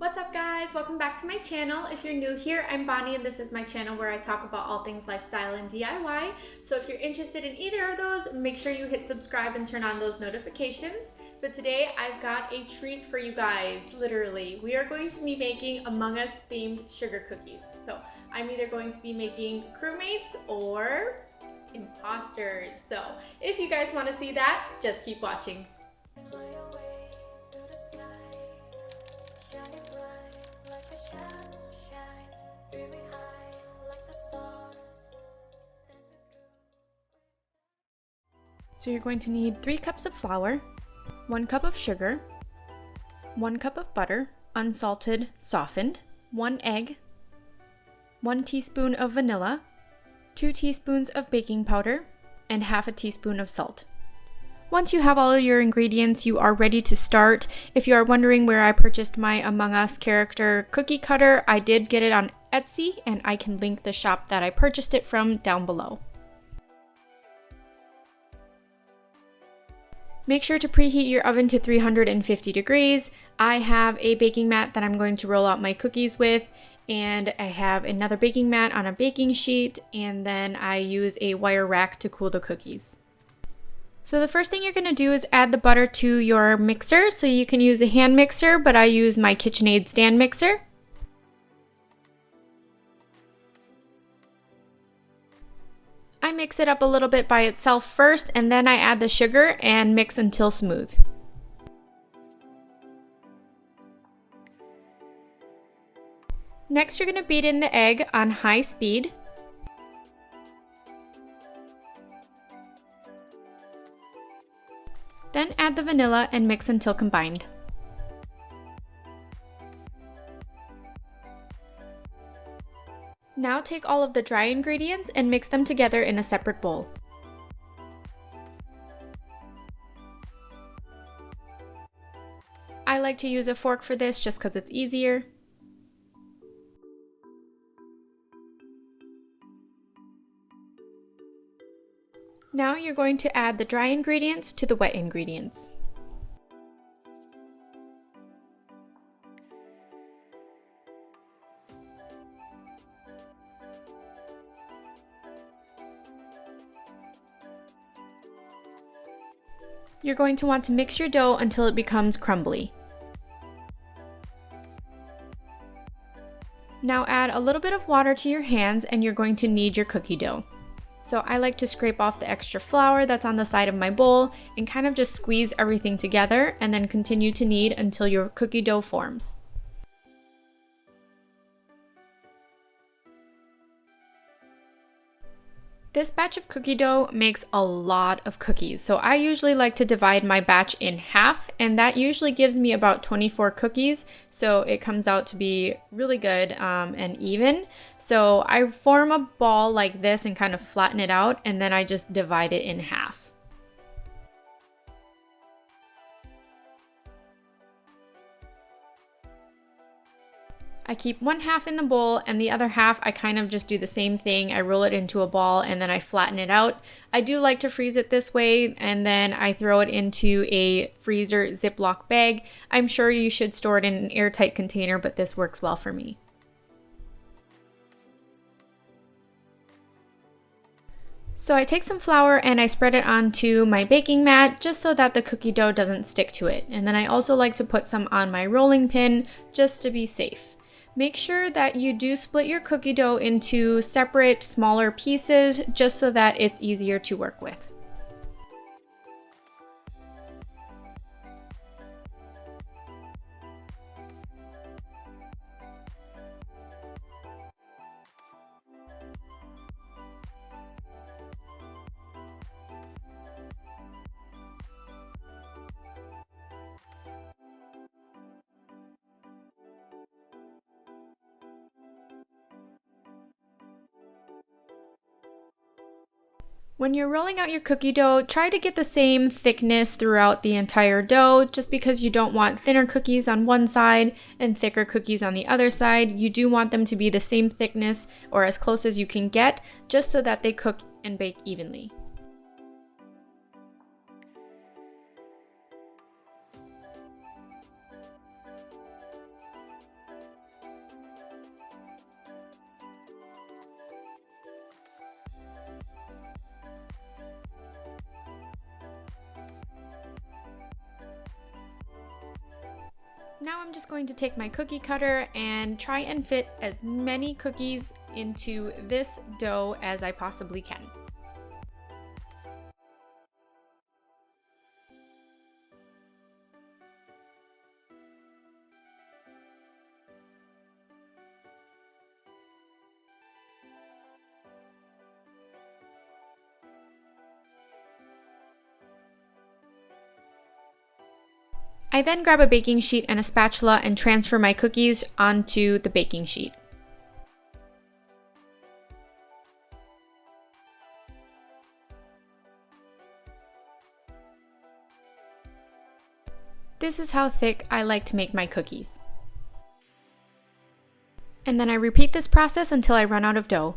What's up guys? Welcome back to my channel. If you're new here, I'm Bonnie and this is my channel where I talk about all things lifestyle and DIY. So if you're interested in either of those, make sure you hit subscribe and turn on those notifications. But today I've got a treat for you guys, literally. We are going to be making Among Us themed sugar cookies. So I'm either going to be making crewmates or imposters. So if you guys want to see that, just keep watching. So you're going to need 3 cups of flour, 1 cup of sugar, 1 cup of butter, unsalted, softened, 1 egg, 1 teaspoon of vanilla, 2 teaspoons of baking powder, and half a teaspoon of salt. Once you have all of your ingredients, you are ready to start. If you are wondering where I purchased my Among Us character cookie cutter, I did get it on Etsy, and I can link the shop that I purchased it from down below. Make sure to preheat your oven to 350 degrees. I have a baking mat that I'm going to roll out my cookies with, and I have another baking mat on a baking sheet, and then I use a wire rack to cool the cookies. So the first thing you're going to do is add the butter to your mixer. So you can use a hand mixer, but I use my KitchenAid stand mixer. I mix it up a little bit by itself first, and then I add the sugar and mix until smooth. Next, you're going to beat in the egg on high speed. Then add the vanilla and mix until combined. Now take all of the dry ingredients and mix them together in a separate bowl. I like to use a fork for this just because it's easier. Now you're going to add the dry ingredients to the wet ingredients. You're going to want to mix your dough until it becomes crumbly. Now add a little bit of water to your hands and you're going to knead your cookie dough. So I like to scrape off the extra flour that's on the side of my bowl and kind of just squeeze everything together and then continue to knead until your cookie dough forms. This batch of cookie dough makes a lot of cookies, so I usually like to divide my batch in half, and that usually gives me about 24 cookies, so it comes out to be really good and even. So I form a ball like this and kind of flatten it out, and then I just divide it in half. I keep one half in the bowl and the other half I kind of just do the same thing. I roll it into a ball and then I flatten it out. I do like to freeze it this way and then I throw it into a freezer Ziploc bag. I'm sure you should store it in an airtight container, but this works well for me. So I take some flour and I spread it onto my baking mat just so that the cookie dough doesn't stick to it. And then I also like to put some on my rolling pin just to be safe. Make sure that you do split your cookie dough into separate, smaller pieces just so that it's easier to work with. When you're rolling out your cookie dough, try to get the same thickness throughout the entire dough. Just because you don't want thinner cookies on one side and thicker cookies on the other side, you do want them to be the same thickness or as close as you can get, just so that they cook and bake evenly. Now I'm just going to take my cookie cutter and try and fit as many cookies into this dough as I possibly can. I then grab a baking sheet and a spatula and transfer my cookies onto the baking sheet. This is how thick I like to make my cookies. And then I repeat this process until I run out of dough.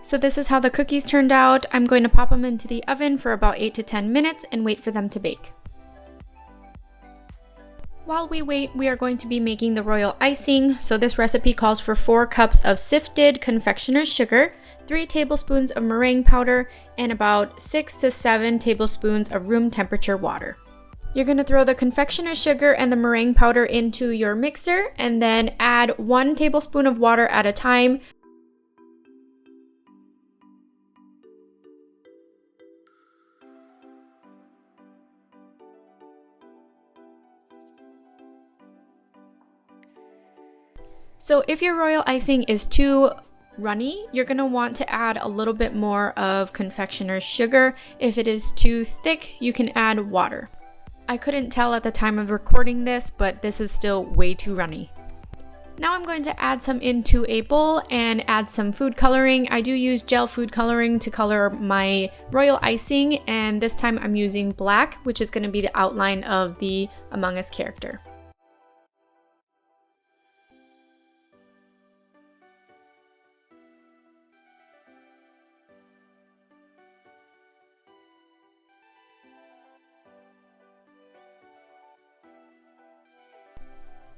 So this is how the cookies turned out. I'm going to pop them into the oven for about 8 to 10 minutes and wait for them to bake. While we wait, we are going to be making the royal icing. So this recipe calls for 4 cups of sifted confectioner's sugar, 3 tablespoons of meringue powder, and about 6 to 7 tablespoons of room temperature water. You're going to throw the confectioner's sugar and the meringue powder into your mixer and then add 1 tablespoon of water at a time. So if your royal icing is too runny, you're going to want to add a little bit more of confectioner's sugar. If it is too thick, you can add water. I couldn't tell at the time of recording this, but this is still way too runny. Now I'm going to add some into a bowl and add some food coloring. I do use gel food coloring to color my royal icing, and this time I'm using black, which is going to be the outline of the Among Us character.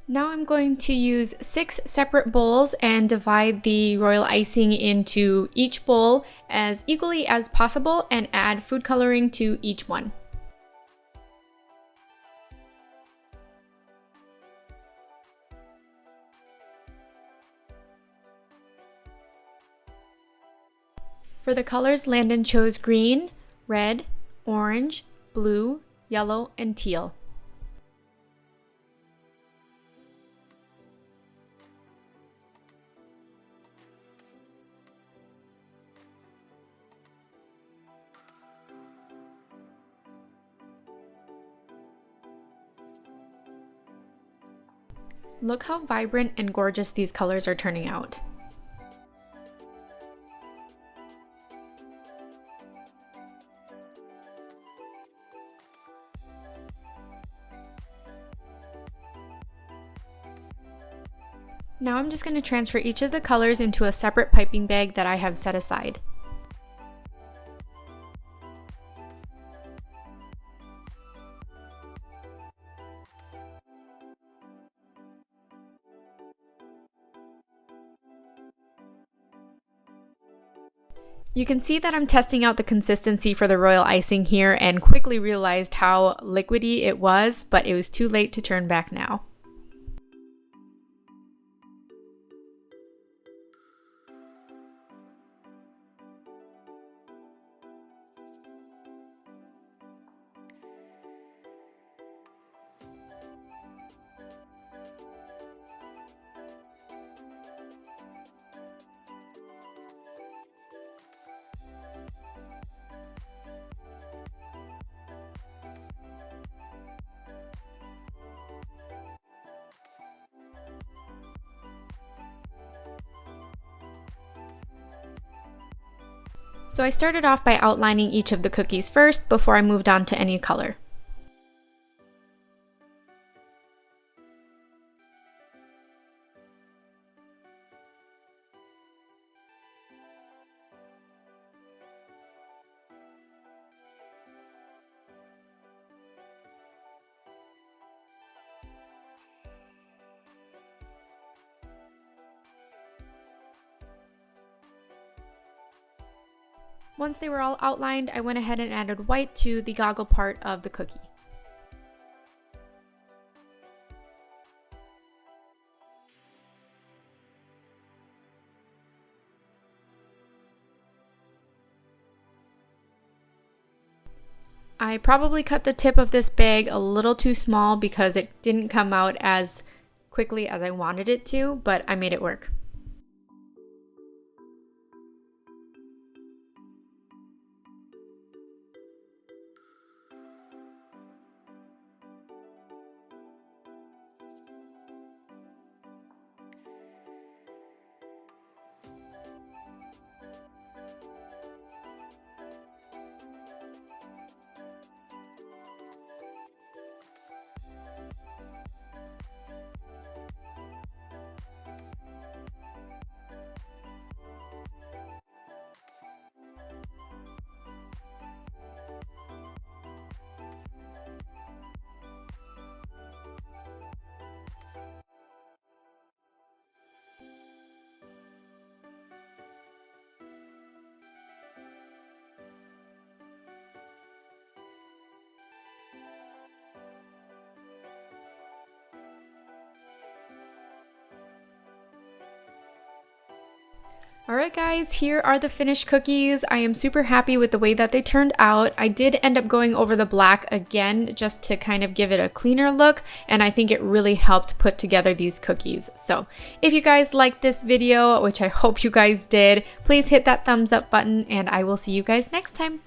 Now I'm going to use 6 separate bowls and divide the royal icing into each bowl as equally as possible and add food coloring to each one. For the colors, Landon chose green, red, orange, blue, yellow, and teal. Look how vibrant and gorgeous these colors are turning out. Now I'm just going to transfer each of the colors into a separate piping bag that I have set aside. You can see that I'm testing out the consistency for the royal icing here and quickly realized how liquidy it was, but it was too late to turn back now. So I started off by outlining each of the cookies first before I moved on to any color. Once they were all outlined, I went ahead and added white to the goggle part of the cookie. I probably cut the tip of this bag a little too small because it didn't come out as quickly as I wanted it to, but I made it work. Alright guys, here are the finished cookies. I am super happy with the way that they turned out. I did end up going over the black again just to kind of give it a cleaner look, and I think it really helped put together these cookies. So if you guys liked this video, which I hope you guys did, please hit that thumbs up button and I will see you guys next time.